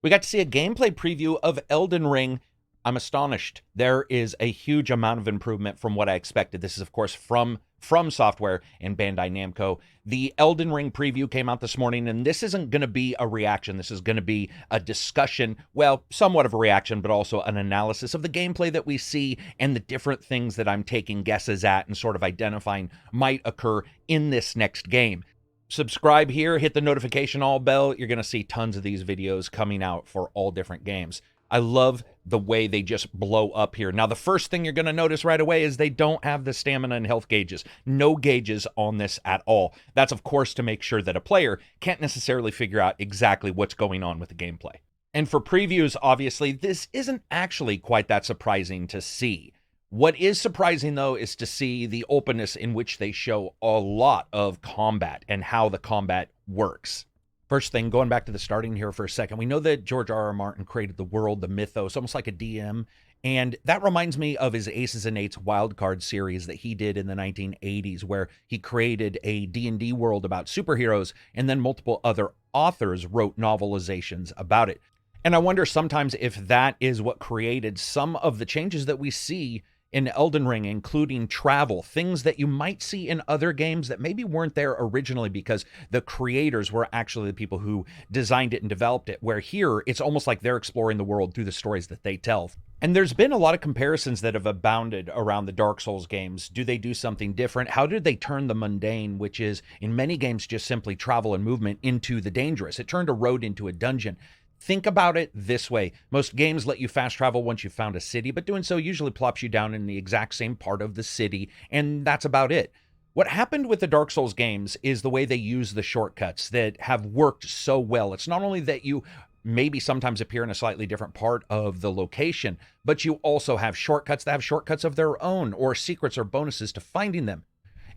We got to see a gameplay preview of Elden Ring. I'm astonished. There is a huge amount of improvement from what I expected. This is, of course, from Software and Bandai Namco. The Elden Ring preview came out this morning, and this isn't going to be a reaction. This is going to be a discussion, well, somewhat of a reaction, but also an analysis of the gameplay that we see and the different things that I'm taking guesses at and sort of identifying might occur in this next game. Subscribe here, hit the notification all bell. You're going to see tons of these videos coming out for all different games. I love the way they just blow up here. Now, the first thing you're going to notice right away is they don't have the stamina and health gauges. No gauges on this at all. That's, of course, to make sure that a player can't necessarily figure out exactly what's going on with the gameplay. And for previews, obviously, this isn't actually quite that surprising to see. What is surprising, though, is to see the openness in which they show a lot of combat and how the combat works. First thing, going back to the starting here for a second, we know that George R.R. Martin created the world, the mythos, almost like a DM, and that reminds me of his Aces and Eights wildcard series that he did in the 1980s, where he created a D&D world about superheroes, and then multiple other authors wrote novelizations about it. And I wonder sometimes if that is what created some of the changes that we see in Elden Ring, including travel, things that you might see in other games that maybe weren't there originally because the creators were actually the people who designed it and developed it, where here it's almost like they're exploring the world through the stories that they tell. And there's been a lot of comparisons that have abounded around the Dark Souls games. Do they do something different? How did they turn the mundane, which is in many games just simply travel and movement, into the dangerous? It turned a road into a dungeon. Think about it this way. Most games let you fast travel once you've found a city, but doing so usually plops you down in the exact same part of the city, and that's about it. What happened with the Dark Souls games is the way they use the shortcuts that have worked so well. It's not only that you maybe sometimes appear in a slightly different part of the location, but you also have shortcuts that have shortcuts of their own, or secrets or bonuses to finding them.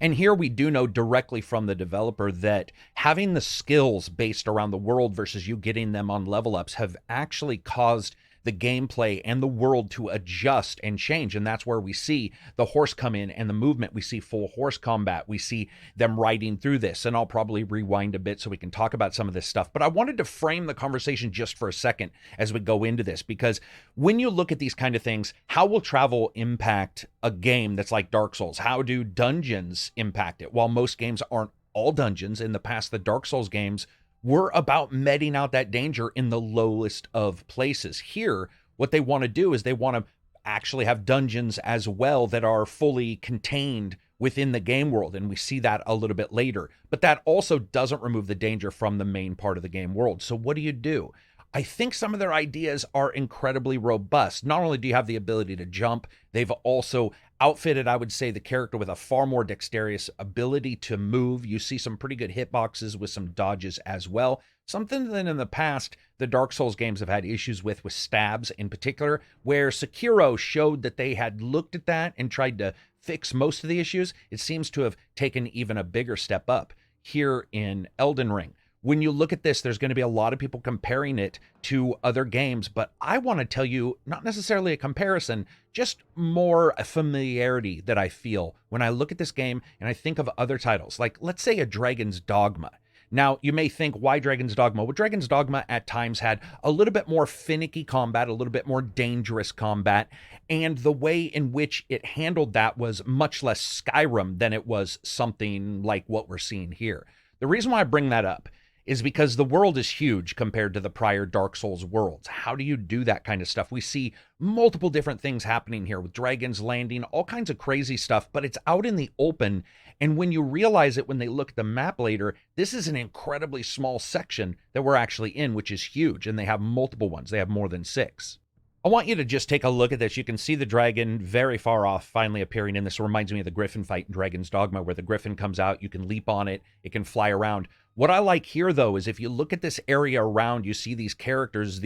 And here we do know directly from the developer that having the skills based around the world versus you getting them on level ups have actually caused the gameplay and the world to adjust and change. And that's where we see the horse come in and the movement. We see full horse combat. We see them riding through this. And I'll probably rewind a bit so we can talk about some of this stuff. But I wanted to frame the conversation just for a second as we go into this, because when you look at these kind of things, how will travel impact a game that's like Dark Souls? How do dungeons impact it? While most games aren't all dungeons, in the past, the Dark Souls games were about meting out that danger in the lowest of places. Here, what they want to do is they want to actually have dungeons as well that are fully contained within the game world, and we see that a little bit later. But that also doesn't remove the danger from the main part of the game world. So what do? I think some of their ideas are incredibly robust. Not only do you have the ability to jump, they've also outfitted, I would say, the character with a far more dexterous ability to move. You see some pretty good hitboxes with some dodges as well. Something that in the past, the Dark Souls games have had issues with stabs in particular, where Sekiro showed that they had looked at that and tried to fix most of the issues. It seems to have taken even a bigger step up here in Elden Ring. When you look at this, there's going to be a lot of people comparing it to other games, but I want to tell you, not necessarily a comparison, just more a familiarity that I feel when I look at this game and I think of other titles, like let's say a Dragon's Dogma. Now, you may think, why Dragon's Dogma? Well, Dragon's Dogma at times had a little bit more finicky combat, a little bit more dangerous combat, and the way in which it handled that was much less Skyrim than it was something like what we're seeing here. The reason why I bring that up is because the world is huge compared to the prior Dark Souls worlds. How do you do that kind of stuff? We see multiple different things happening here with dragons landing, all kinds of crazy stuff, but it's out in the open. And when you realize it, when they look at the map later, this is an incredibly small section that we're actually in, which is huge. And they have multiple ones. They have more than 6. I want you to just take a look at this. You can see the dragon very far off finally appearing in this. It reminds me of the griffin fight in Dragon's Dogma, where the griffin comes out, you can leap on it, it can fly around. What I like here, though, is if you look at this area around, you see these characters,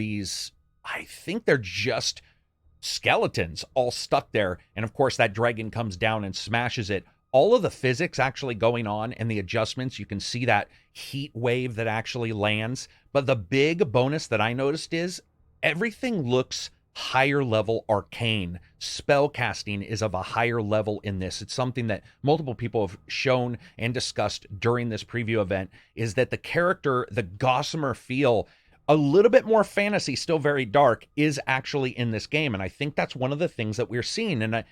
I think they're just skeletons all stuck there. And of course, that dragon comes down and smashes it. All of the physics actually going on and the adjustments, you can see that heat wave that actually lands. But the big bonus that I noticed is everything looks higher level arcane. Spell casting is of a higher level in this. It's something that multiple people have shown and discussed during this preview event, is that the character, the gossamer feel, a little bit more fantasy, still very dark, is actually in this game. And I think that's one of the things that we're seeing. And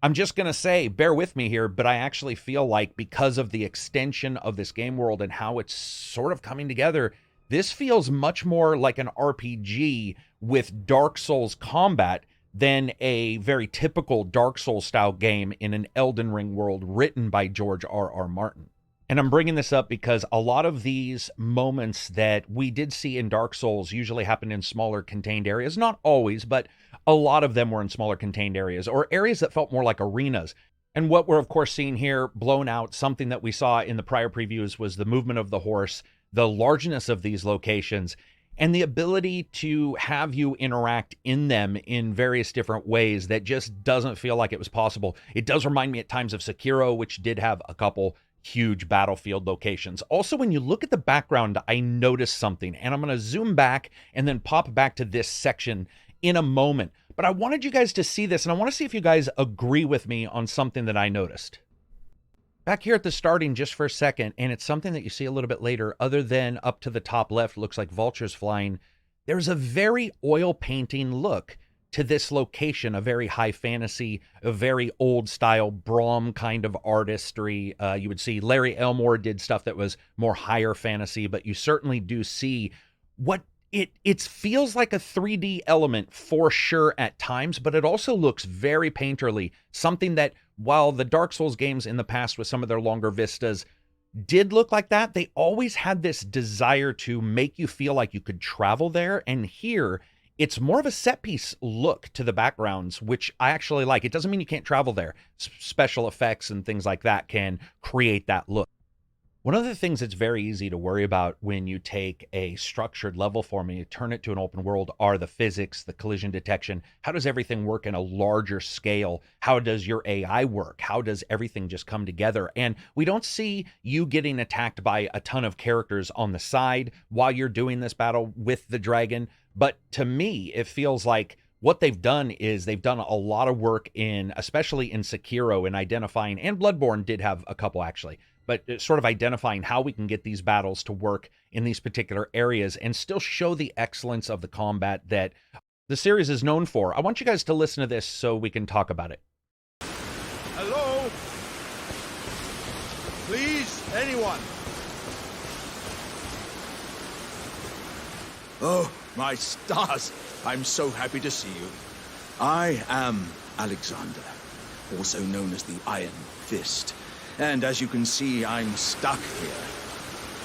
I'm just going to say, bear with me here, but I actually feel like because of the extension of this game world and how it's sort of coming together, this feels much more like an RPG with Dark Souls combat than a very typical Dark Souls style game in an Elden Ring world written by George R.R. Martin. And I'm bringing this up because a lot of these moments that we did see in Dark Souls usually happen in smaller contained areas. Not always, but a lot of them were in smaller contained areas or areas that felt more like arenas. And what we're, of course, seeing here blown out, something that we saw in the prior previews, was the movement of the horse, the largeness of these locations, and the ability to have you interact in them in various different ways that just doesn't feel like it was possible. It does remind me at times of Sekiro, which did have a couple huge battlefield locations. Also, when you look at the background, I noticed something, and I'm going to zoom back and then pop back to this section in a moment. But I wanted you guys to see this, and I want to see if you guys agree with me on something that I noticed. Back here at the starting just for a second, and it's something that you see a little bit later, other than up to the top left, looks like vultures flying. There's a very oil painting look to this location, a very high fantasy, a very old style Braum kind of artistry. You would see Larry Elmore did stuff that was more higher fantasy, but you certainly do see what it feels like a 3D element for sure at times, but it also looks very painterly. Something that, while the Dark Souls games in the past with some of their longer vistas did look like that, they always had this desire to make you feel like you could travel there. And here, it's more of a set piece look to the backgrounds, which I actually like. It doesn't mean you can't travel there. Special effects and things like that can create that look. One of the things that's very easy to worry about when you take a structured level form and you turn it to an open world are the physics, the collision detection. How does everything work in a larger scale? How does your AI work? How does everything just come together? And we don't see you getting attacked by a ton of characters on the side while you're doing this battle with the dragon. But to me, it feels like what they've done is they've done a lot of work in, especially in Sekiro, in identifying, and Bloodborne did have a couple actually, but sort of identifying how we can get these battles to work in these particular areas and still show the excellence of the combat that the series is known for. I want you guys to listen to this so we can talk about it. Hello? Please, anyone? Oh, my stars. I'm so happy to see you. I am Alexander, also known as the Iron Fist. And as you can see, I'm stuck here.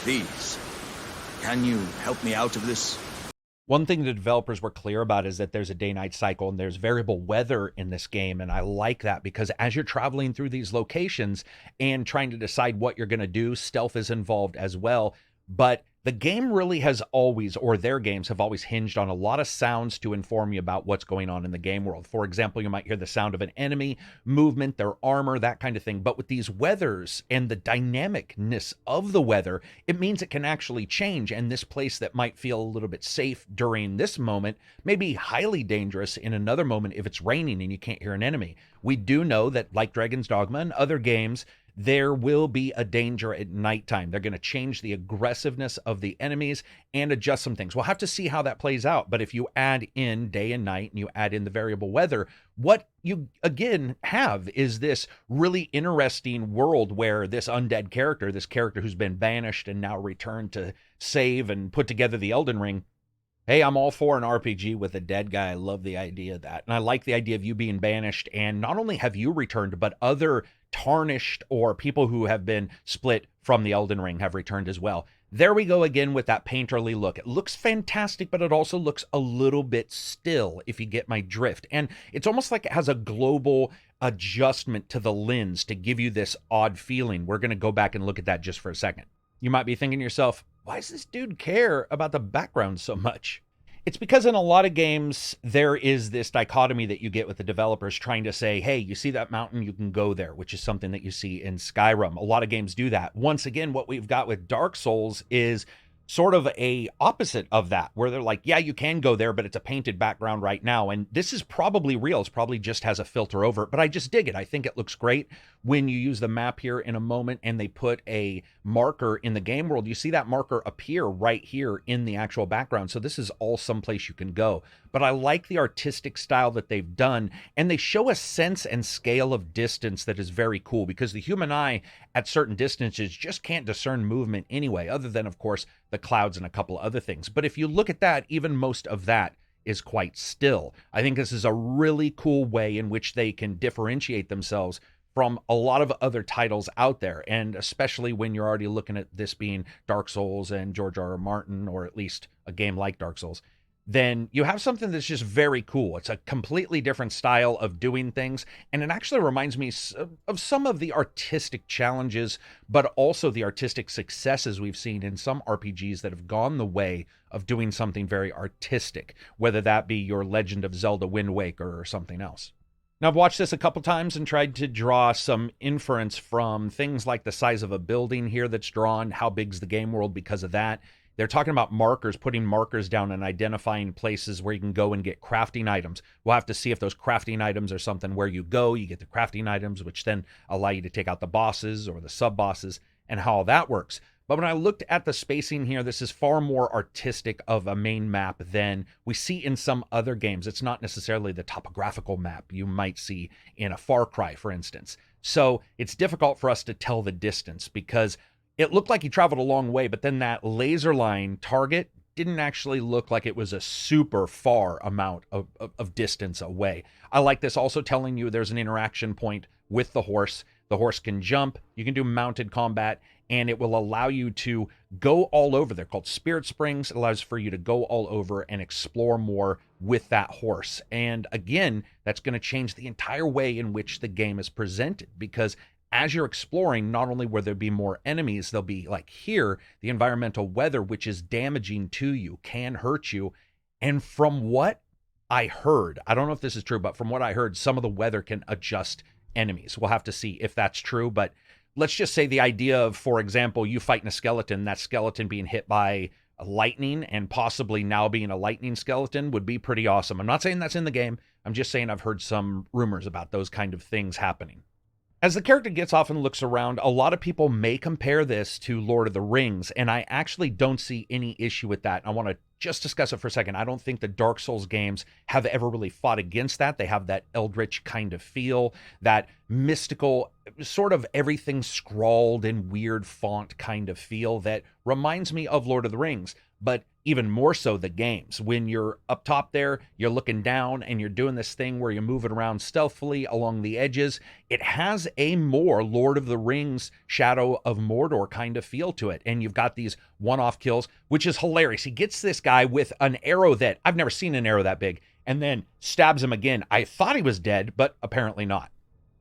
Please, can you help me out of this? One thing the developers were clear about is that there's a day-night cycle and there's variable weather in this game. And I like that because as you're traveling through these locations and trying to decide what you're going to do, stealth is involved as well. But the game really has always, or their games have always hinged on a lot of sounds to inform you about what's going on in the game world. For example, you might hear the sound of an enemy, movement, their armor, that kind of thing. But with these weathers and the dynamicness of the weather, it means it can actually change. And this place that might feel a little bit safe during this moment may be highly dangerous in another moment if it's raining and you can't hear an enemy. We do know that, like Dragon's Dogma and other games, there will be a danger at nighttime. They're going to change the aggressiveness of the enemies and adjust some things. We'll have to see how that plays out. But if you add in day and night and you add in the variable weather, what you again have is this really interesting world where this undead character, this character who's been banished and now returned to save and put together the Elden Ring. Hey, I'm all for an RPG with a dead guy. I love the idea of that. And I like the idea of you being banished. And not only have you returned, but other tarnished or people who have been split from the Elden Ring have returned as well. There we go again with that painterly look. It looks fantastic, but it also looks a little bit still, if you get my drift. And it's almost like it has a global adjustment to the lens to give you this odd feeling. We're going to go back and look at that just for a second. You might be thinking to yourself, why does this dude care about the background so much? It's because in a lot of games, there is this dichotomy that you get with the developers trying to say, hey, you see that mountain, you can go there, which is something that you see in Skyrim. A lot of games do that. Once again, what we've got with Dark Souls is sort of a opposite of that, where they're like, yeah, you can go there, but it's a painted background right now. And this is probably real. It's probably just has a filter over it, but I just dig it. I think it looks great when you use the map here in a moment and they put a marker in the game world. You see that marker appear right here in the actual background. So this is all someplace you can go. But I like the artistic style that they've done, and they show a sense and scale of distance that is very cool, because the human eye at certain distances just can't discern movement anyway, other than, of course, the clouds and a couple other things. But if you look at that, even most of that is quite still. I think this is a really cool way in which they can differentiate themselves from a lot of other titles out there, and especially when you're already looking at this being Dark Souls and George R.R. Martin, or at least a game like Dark Souls, then you have something that's just very cool. It's a completely different style of doing things, and it actually reminds me of some of the artistic challenges, but also the artistic successes we've seen in some RPGs that have gone the way of doing something very artistic, whether that be your Legend of Zelda Wind Waker or something else. Now, I've watched this a couple times and tried to draw some inference from things like the size of a building here that's drawn, how big's the game world because of that. They're talking about markers, putting markers down and identifying places where you can go and get crafting items. We'll have to see if those crafting items are something where you go, you get the crafting items, which then allow you to take out the bosses or the sub-bosses, and how all that works. But when I looked at the spacing here, this is far more artistic of a main map than we see in some other games. It's not necessarily the topographical map you might see in a Far Cry, for instance. So it's difficult for us to tell the distance, because it looked like he traveled a long way, but then that laser line target didn't actually look like it was a super far amount of distance away. I like this also telling you there's an interaction point with the horse. The horse can jump, you can do mounted combat, and it will allow you to go all over. They're called spirit springs. It allows for you to go all over and explore more with that horse. And again, that's going to change the entire way in which the game is presented, because as you're exploring, not only will there be more enemies, there'll be, like here, the environmental weather, which is damaging to you, can hurt you. And from what I heard, I don't know if this is true, but from what I heard, some of the weather can adjust enemies. We'll have to see if that's true, but let's just say the idea of, for example, you fighting a skeleton, that skeleton being hit by lightning and possibly now being a lightning skeleton would be pretty awesome. I'm not saying that's in the game. I'm just saying I've heard some rumors about those kind of things happening. As the character gets off and looks around, a lot of people may compare this to Lord of the Rings, and I actually don't see any issue with that. I want to just discuss it for a second. I don't think the Dark Souls games have ever really fought against that. They have that eldritch kind of feel, that mystical, sort of everything scrawled in weird font kind of feel that reminds me of Lord of the Rings, but even more so the games. When you're up top there, you're looking down and you're doing this thing where you're moving around stealthily along the edges. It has a more Lord of the Rings Shadow of Mordor kind of feel to it. And you've got these one-off kills, which is hilarious. He gets this guy with an arrow that I've never seen an arrow that big, and then stabs him again. I thought he was dead, but apparently not.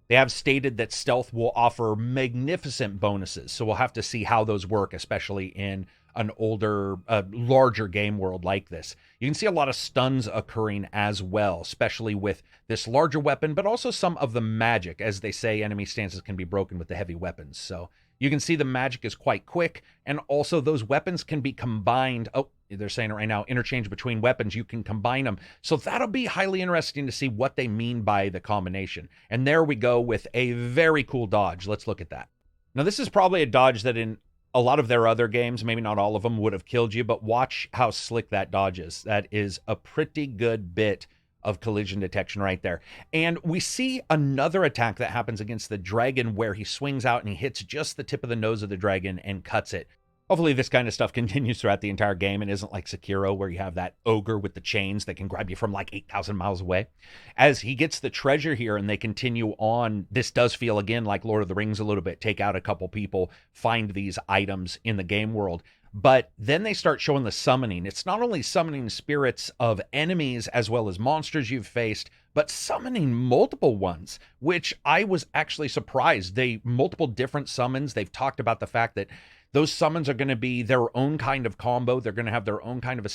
They have stated that stealth will offer magnificent bonuses, so we'll have to see how those work, especially in an older, larger game world like this. You can see a lot of stuns occurring as well, especially with this larger weapon, but also some of the magic. As they say, enemy stances can be broken with the heavy weapons. So you can see the magic is quite quick, and also those weapons can be combined. Oh, they're saying it right now, interchange between weapons, you can combine them. So that'll be highly interesting to see what they mean by the combination. And there we go with a very cool dodge. Let's look at that. Now, this is probably a dodge that in a lot of their other games, maybe not all of them, would have killed you, but watch how slick that dodge is. That is a pretty good bit of collision detection right there. And we see another attack that happens against the dragon where he swings out and he hits just the tip of the nose of the dragon and cuts it. Hopefully this kind of stuff continues throughout the entire game and isn't like Sekiro, where you have that ogre with the chains that can grab you from like 8,000 miles away. As he gets the treasure here and they continue on, this does feel again like Lord of the Rings a little bit. Take out a couple people, find these items in the game world. But then they start showing the summoning. It's not only summoning spirits of enemies as well as monsters you've faced, but summoning multiple ones, which I was actually surprised. Multiple different summons. They've talked about the fact that those summons are going to be their own kind of combo. They're going to have their own kind of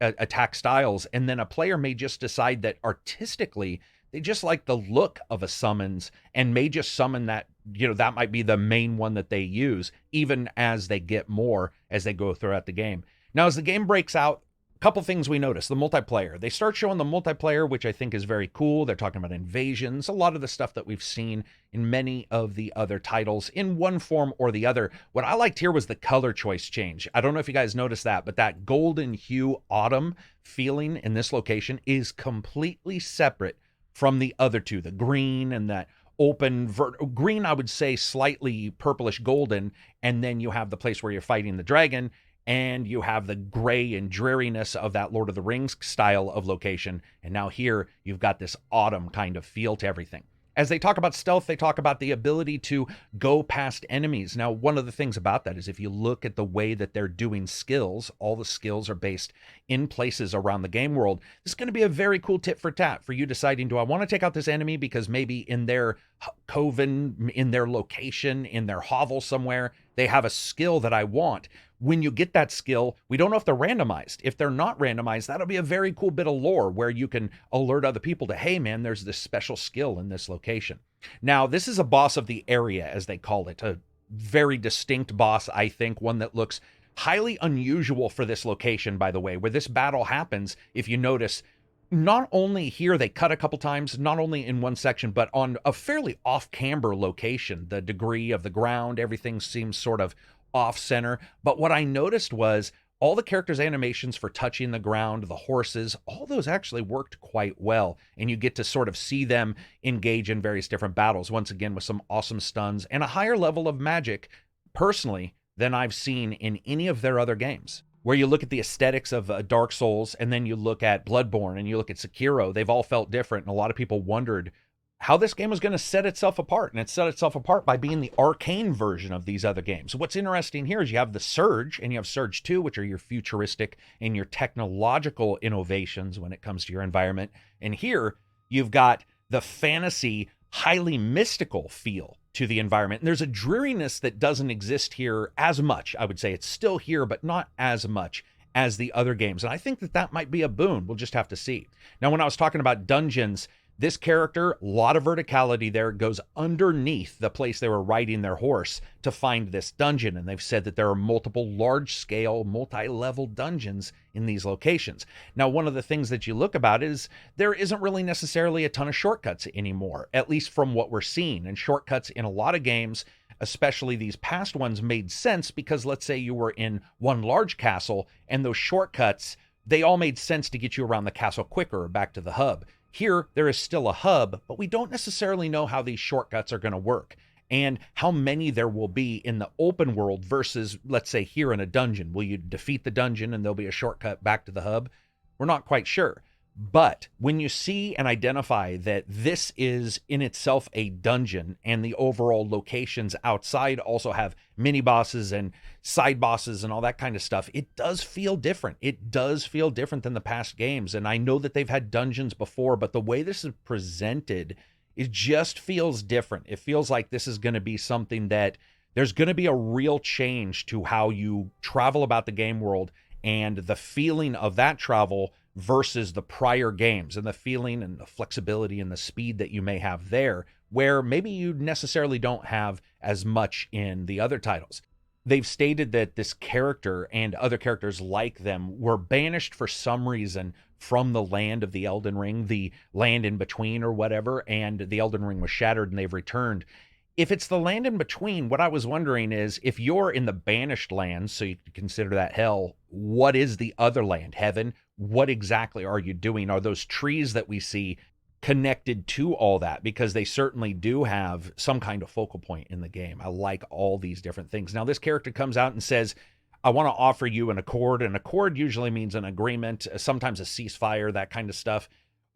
attack styles. And then a player may just decide that artistically, they just like the look of a summons and may just summon that that might be the main one that they use, even as they get more as they go throughout the game. Now, as the game breaks out, a couple things we notice. The multiplayer. They start showing the multiplayer, which I think is very cool. They're talking about invasions, a lot of the stuff that we've seen in many of the other titles in one form or the other. What I liked here was the color choice change. I don't know if you guys noticed that, but that golden hue autumn feeling in this location is completely separate from the other two, the green and that open green, I would say slightly purplish golden, and then you have the place where you're fighting the dragon, and you have the gray and dreariness of that Lord of the Rings style of location. And now here you've got this autumn kind of feel to everything. As they talk about stealth, they talk about the ability to go past enemies. Now, one of the things about that is if you look at the way that they're doing skills, all the skills are based in places around the game world. This is going to be a very cool tit for tat for you deciding, do I want to take out this enemy because maybe in their coven, in their location, in their hovel somewhere, they have a skill that I want. When you get that skill, we don't know if they're randomized. If they're not randomized, that'll be a very cool bit of lore where you can alert other people to, hey man, there's this special skill in this location. Now, this is a boss of the area, as they call it, a very distinct boss, I think, one that looks highly unusual for this location, by the way, where this battle happens. If you notice, not only here they cut a couple times, not only in one section, but on a fairly off-camber location. The degree of the ground, everything seems sort of off-center. But what I noticed was all the characters' animations for touching the ground, the horses, all those actually worked quite well. And you get to sort of see them engage in various different battles, once again with some awesome stuns and a higher level of magic, personally, than I've seen in any of their other games. Where you look at the aesthetics of Dark Souls, and then you look at Bloodborne, and you look at Sekiro, they've all felt different, and a lot of people wondered how this game was going to set itself apart, and it set itself apart by being the arcane version of these other games. What's interesting here is you have the Surge, and you have Surge 2, which are your futuristic and your technological innovations when it comes to your environment. And here, you've got the fantasy, highly mystical feel to the environment. And there's a dreariness that doesn't exist here as much. I would say it's still here, but not as much as the other games. And I think that that might be a boon. We'll just have to see. Now, when I was talking about dungeons, this character, a lot of verticality there, goes underneath the place they were riding their horse to find this dungeon. And they've said that there are multiple large-scale, multi-level dungeons in these locations. Now, one of the things that you look about is there isn't really necessarily a ton of shortcuts anymore, at least from what we're seeing. And shortcuts in a lot of games, especially these past ones, made sense because let's say you were in one large castle and those shortcuts, they all made sense to get you around the castle quicker or back to the hub. Here, there is still a hub, but we don't necessarily know how these shortcuts are going to work and how many there will be in the open world versus, let's say, here in a dungeon. Will you defeat the dungeon and there'll be a shortcut back to the hub? We're not quite sure. But when you see and identify that this is in itself a dungeon and the overall locations outside also have mini bosses and side bosses and all that kind of stuff, it does feel different. It does feel different than the past games. And I know that they've had dungeons before, but the way this is presented, it just feels different. It feels like this is going to be something that there's going to be a real change to how you travel about the game world and the feeling of that travel versus the prior games and the feeling and the flexibility and the speed that you may have there, where maybe you necessarily don't have as much in the other titles. They've stated that this character and other characters like them were banished for some reason from the land of the Elden Ring, the land in between or whatever, and the Elden Ring was shattered and they've returned. If it's the land in between, what I was wondering is if you're in the banished land, so you could consider that hell, what is the other land? Heaven? What exactly are you doing? Are those trees that we see connected to all that? Because they certainly do have some kind of focal point in the game. I like all these different things. Now, this character comes out and says, I want to offer you an accord. An accord usually means an agreement, sometimes a ceasefire, that kind of stuff.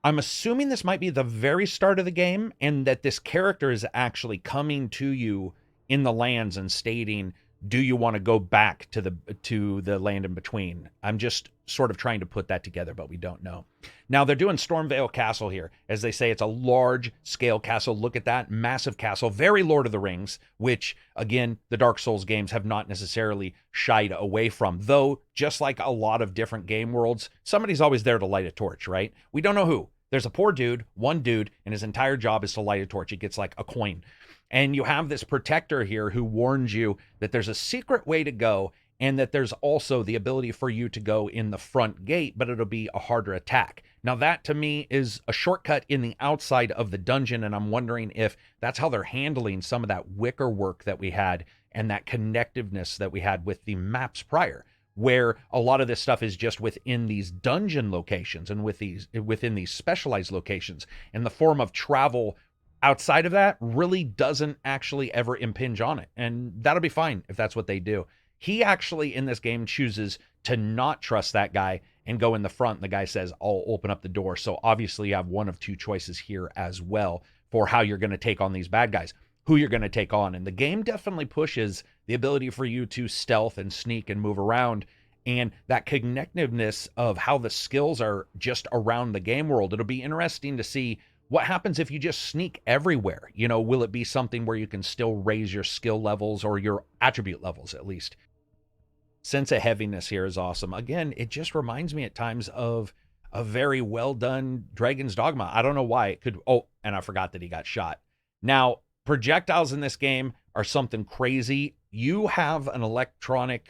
I'm assuming this might be the very start of the game and that this character is actually coming to you in the lands and stating, do you want to go back to the land in between? I'm just sort of trying to put that together, but we don't know. Now, they're doing Stormveil Castle here. As they say, it's a large-scale castle. Look at that massive castle. Very Lord of the Rings, which, again, the Dark Souls games have not necessarily shied away from. Though, just like a lot of different game worlds, somebody's always there to light a torch, right? We don't know who. There's a poor dude, one dude, and his entire job is to light a torch. He gets like a coin. And you have this protector here who warns you that there's a secret way to go, and that there's also the ability for you to go in the front gate, but it'll be a harder attack. Now, that to me is a shortcut in the outside of the dungeon, and I'm wondering if that's how they're handling some of that wicker work that we had and that connectiveness that we had with the maps prior, where a lot of this stuff is just within these dungeon locations and within these specialized locations. And the form of travel outside of that really doesn't actually ever impinge on it. And that'll be fine if that's what they do. He actually in this game chooses to not trust that guy and go in the front. The guy says, I'll open up the door. So obviously you have one of two choices here as well for how you're going to take on these bad guys, who you're going to take on. And the game definitely pushes the ability for you to stealth and sneak and move around, and that connectiveness of how the skills are just around the game world. It'll be interesting to see what happens if you just sneak everywhere. You know, will it be something where you can still raise your skill levels or your attribute levels at least? Sense of heaviness here is awesome. Again, it just reminds me at times of a very well done Dragon's Dogma. I don't know why it could. Oh, and I forgot that he got shot. Now, projectiles in this game are something crazy. You have an electricity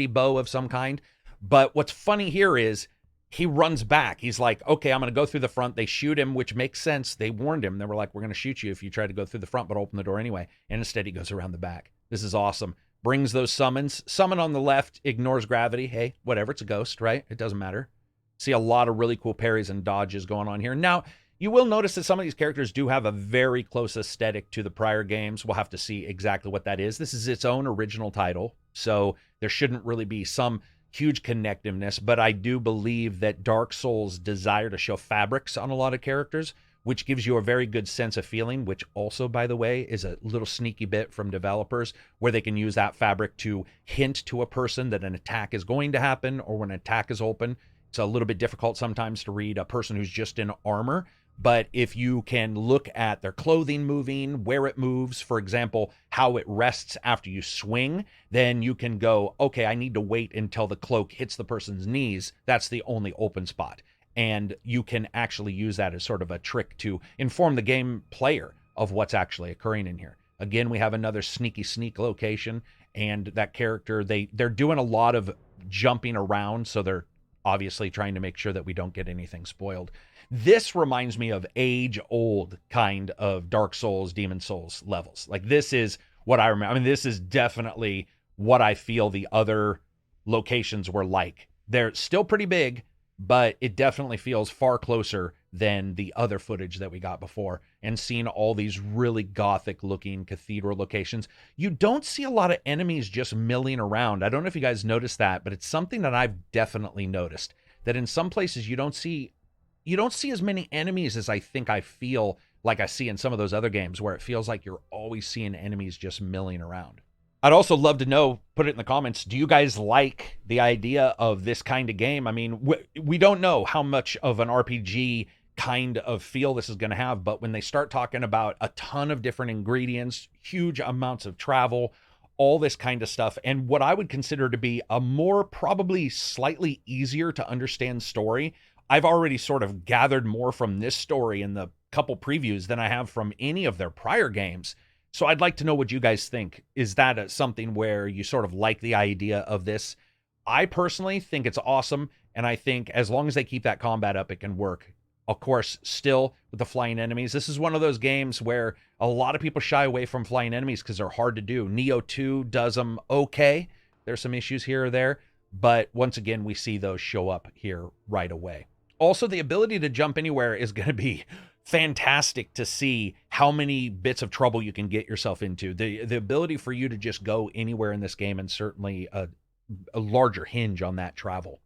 bow of some kind. But what's funny here is he runs back. He's like, okay, I'm going to go through the front. They shoot him, which makes sense. They warned him. They were like, we're going to shoot you if you try to go through the front, but open the door anyway. And instead he goes around the back. This is awesome. Brings those summons. Summon on the left, ignores gravity. Hey, whatever, it's a ghost, right? It doesn't matter. See a lot of really cool parries and dodges going on here. Now, you will notice that some of these characters do have a very close aesthetic to the prior games. We'll have to see exactly what that is. This is its own original title, so there shouldn't really be some huge connectiveness, but I do believe that Dark Souls desire to show fabrics on a lot of characters, which gives you a very good sense of feeling, which also, by the way, is a little sneaky bit from developers where they can use that fabric to hint to a person that an attack is going to happen or when an attack is open. It's a little bit difficult sometimes to read a person who's just in armor, but if you can look at their clothing moving, where it moves, for example, how it rests after you swing, then you can go, okay, I need to wait until the cloak hits the person's knees. That's the only open spot. And you can actually use that as sort of a trick to inform the game player of what's actually occurring in here. Again, we have another sneaky sneak location, and that character, they're doing a lot of jumping around, so they're obviously trying to make sure that we don't get anything spoiled. This reminds me of age-old kind of Dark Souls, Demon Souls levels. Like, this is what I remember. I mean, this is definitely what I feel the other locations were like. They're still pretty big, but it definitely feels far closer than the other footage that we got before. And seeing all these really gothic-looking cathedral locations, you don't see a lot of enemies just milling around. I don't know if you guys noticed that, but it's something that I've definitely noticed, that in some places you don't see as many enemies as I think I feel like I see in some of those other games where it feels like you're always seeing enemies just milling around. I'd also love to know, put it in the comments, do you guys like the idea of this kind of game? I mean, we don't know how much of an RPG kind of feel this is going to have, but when they start talking about a ton of different ingredients, huge amounts of travel, all this kind of stuff, and what I would consider to be a more probably slightly easier to understand story, I've already sort of gathered more from this story in the couple previews than I have from any of their prior games. So I'd like to know what you guys think. Is that something where you sort of like the idea of this? I personally think it's awesome, and I think as long as they keep that combat up, it can work. Of course, still with the flying enemies, this is one of those games where a lot of people shy away from flying enemies because they're hard to do. Nioh 2 does them okay. There's some issues here or there, but once again, we see those show up here right away. Also, the ability to jump anywhere is going to be fantastic to see how many bits of trouble you can get yourself into. The ability for you to just go anywhere in this game, and certainly a larger hinge on that travel.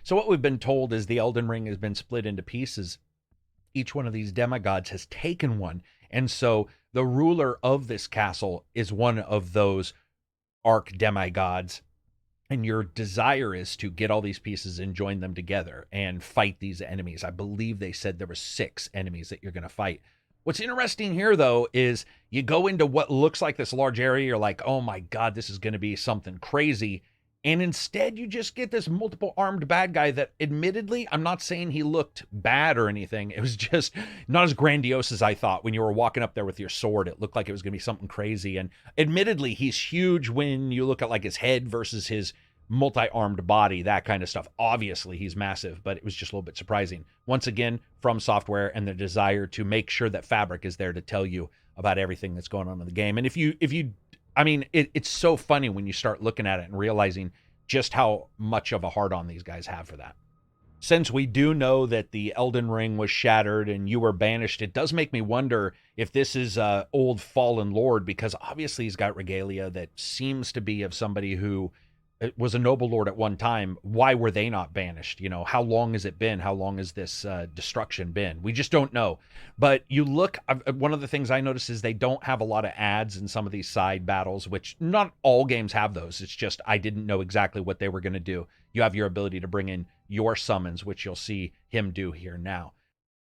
So what we've been told is the Elden Ring has been split into pieces. Each one of these demigods has taken one. And so the ruler of this castle is one of those arch demigods. And your desire is to get all these pieces and join them together and fight these enemies. I believe they said there were 6 enemies that you're going to fight. What's interesting here, though, is you go into what looks like this large area. You're like, oh my God, this is going to be something crazy. And instead, you just get this multiple armed bad guy that, admittedly, I'm not saying he looked bad or anything. It was just not as grandiose as I thought. When you were walking up there with your sword, it looked like it was going to be something crazy. And admittedly, he's huge when you look at like his head versus his multi-armed body, that kind of stuff. Obviously, he's massive, but it was just a little bit surprising. Once again, From Software and the desire to make sure that Fabric is there to tell you about everything that's going on in the game. And if you I mean, it's so funny when you start looking at it and realizing just how much of a hard-on these guys have for that. Since we do know that the Elden Ring was shattered and you were banished, it does make me wonder if this is old fallen lord, because obviously he's got regalia that seems to be of somebody who was a noble lord at one time. Why were they not banished? You know, how long has it been? How long has this destruction been? We just don't know. But you look, one of the things I noticed is they don't have a lot of ads in some of these side battles, which not all games have those. It's just I didn't know exactly what they were going to do. You have your ability to bring in your summons, which you'll see him do here now.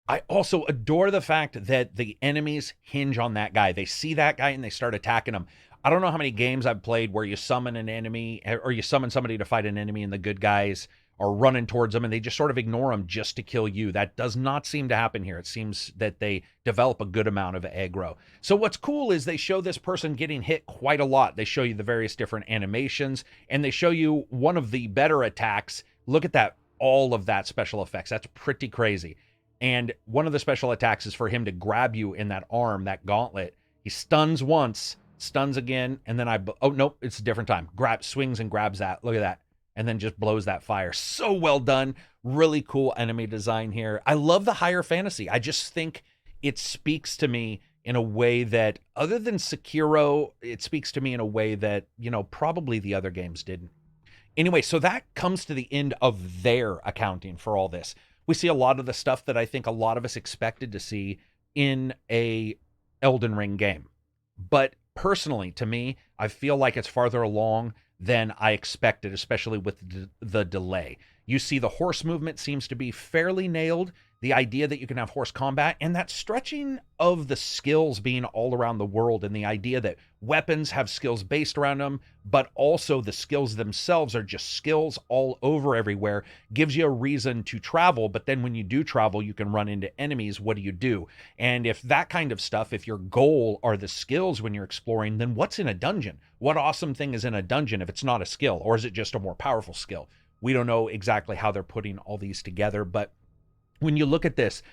I also adore the fact that the enemies hinge on that guy. They see that guy and they start attacking him. I don't know how many games I've played where you summon an enemy or you summon somebody to fight an enemy and the good guys are running towards them and they just sort of ignore them just to kill you. That does not seem to happen here. It seems that they develop a good amount of aggro. So what's cool is they show this person getting hit quite a lot. They show you the various different animations and they show you one of the better attacks. Look at that, all of that special effects. That's pretty crazy. And one of the special attacks is for him to grab you in that arm, that gauntlet. He stuns once, stuns again, and then oh nope, it's a different time. Swings and grabs that. Look at that. And then just blows that fire. So well done. Really cool enemy design here. I love the higher fantasy. I just think it speaks to me in a way that, other than Sekiro, it speaks to me in a way that, you know, probably the other games didn't. Anyway, so that comes to the end of their accounting for all this. We see a lot of the stuff that I think a lot of us expected to see in a Elden Ring game. But personally, to me, I feel like it's farther along than I expected, especially with the delay. You see the horse movement seems to be fairly nailed. The idea that you can have horse combat and that stretching of the skills being all around the world, and the idea that weapons have skills based around them, but also the skills themselves are just skills all over everywhere, gives you a reason to travel. But then when you do travel, you can run into enemies. What do? And if that kind of stuff, if your goal are the skills when you're exploring, then what's in a dungeon? What awesome thing is in a dungeon if it's not a skill? Or is it just a more powerful skill? We don't know exactly how they're putting all these together, but when you look at this,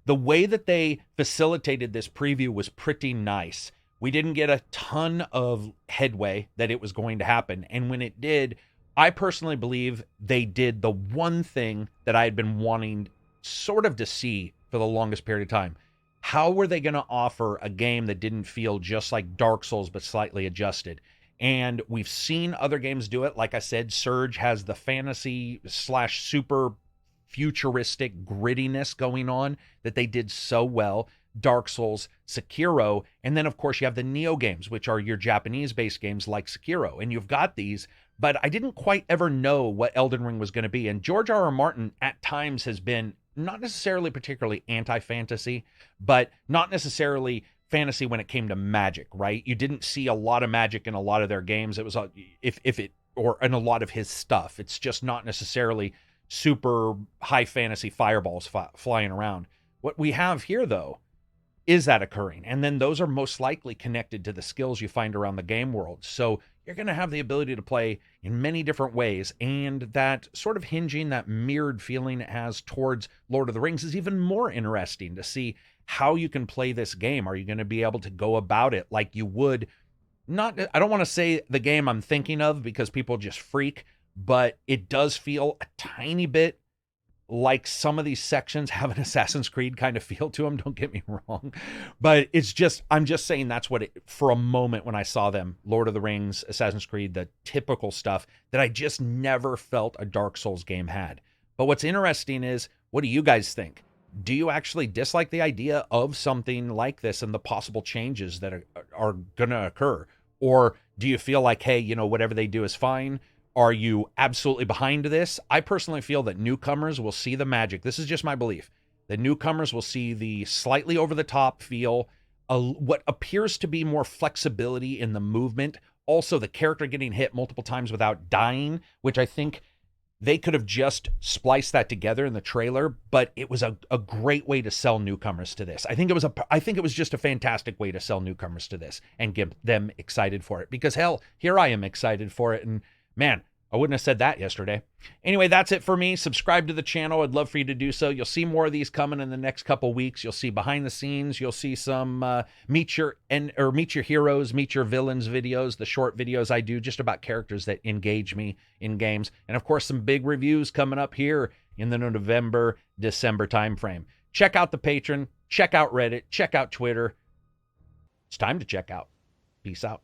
the way that they facilitated this preview was pretty nice. We didn't get a ton of headway that it was going to happen. And when it did, I personally believe they did the one thing that I had been wanting sort of to see for the longest period of time. How were they going to offer a game that didn't feel just like Dark Souls, but slightly adjusted? And we've seen other games do it. Like I said, Surge has the fantasy / super futuristic grittiness going on that they did so well. Dark Souls, Sekiro, and then of course you have the Neo games, which are your Japanese-based games like Sekiro, and you've got these, but I didn't quite ever know what Elden Ring was going to be. And George R.R. Martin at times has been not necessarily particularly anti-fantasy, but not necessarily fantasy when it came to magic, right? You didn't see a lot of magic in a lot of their games. It was or in a lot of his stuff. It's just not necessarily super high fantasy fireballs flying around. What we have here, though, is that occurring. And then those are most likely connected to the skills you find around the game world. So you're going to have the ability to play in many different ways. And that sort of hinging, that mirrored feeling it has towards Lord of the Rings is even more interesting to see how you can play this game. Are you going to be able to go about it like you would? I don't want to say the game I'm thinking of because people just freak, but it does feel a tiny bit like some of these sections have an Assassin's Creed kind of feel to them. Don't get me wrong, but I'm just saying that's what for a moment when I saw them, Lord of the Rings, Assassin's Creed, the typical stuff that I just never felt a Dark Souls game had. But what's interesting is, what do you guys think? Do you actually dislike the idea of something like this and the possible changes that are going to occur? Or do you feel like, hey, whatever they do is fine? Are you absolutely behind this? I personally feel that newcomers will see the magic. This is just my belief. The newcomers will see the slightly over-the-top feel, what appears to be more flexibility in the movement Also, the character getting hit multiple times without dying, which I think they could have just spliced that together in the trailer, but it was a great way to sell newcomers to this. I think it was just a fantastic way to sell newcomers to this and get them excited for it. Because hell, here I am excited for it, and man, I wouldn't have said that yesterday. Anyway, that's it for me. Subscribe to the channel. I'd love for you to do so. You'll see more of these coming in the next couple weeks. You'll see behind the scenes. You'll see some meet your heroes, meet your villains videos, the short videos I do just about characters that engage me in games. And of course, some big reviews coming up here in the November, December timeframe. Check out the Patreon. Check out Reddit. Check out Twitter. It's time to check out. Peace out.